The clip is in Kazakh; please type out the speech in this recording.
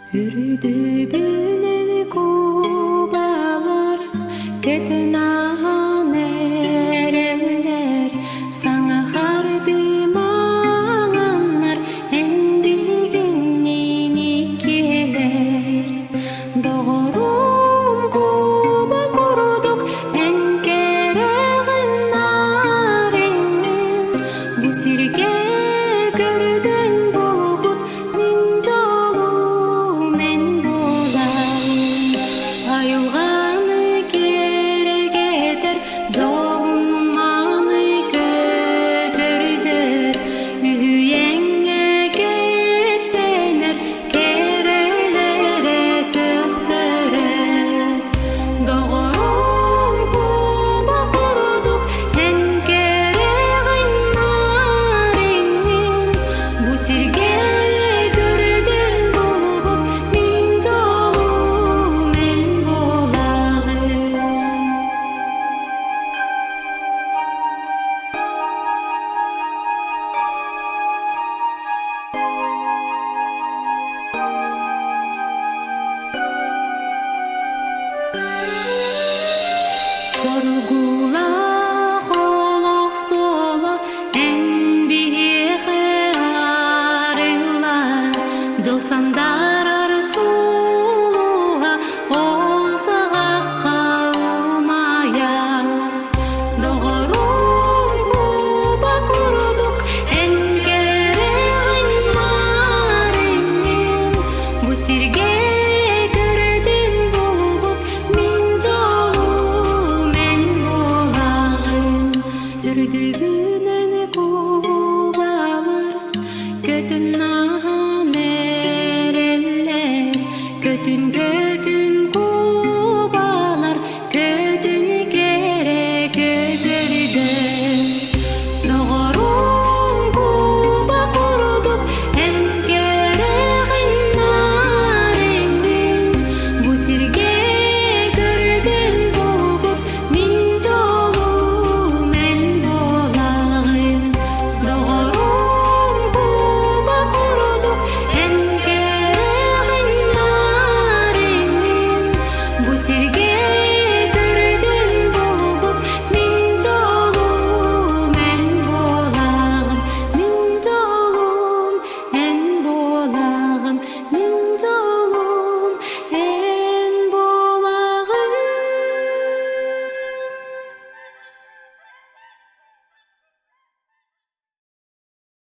Үрүдү бүнен кубалар, көтүнан эрелер, саңа харды маңаннар, эндигинен икелер. Догорум куба курдук, энкерегин нареңин, бу сирге көрдөн болбут миң жолу мен болайын. Айылганы керек этер, жогун маны көтөрдөр, үйеңе кепсеңер, керелере сөктөрөр. Догорум куба курдук, энкерегин нареңин, бу сирге көрдөн болбут миң жолу мен болайын. Соргула холох соло, эн бие арылар, жол санда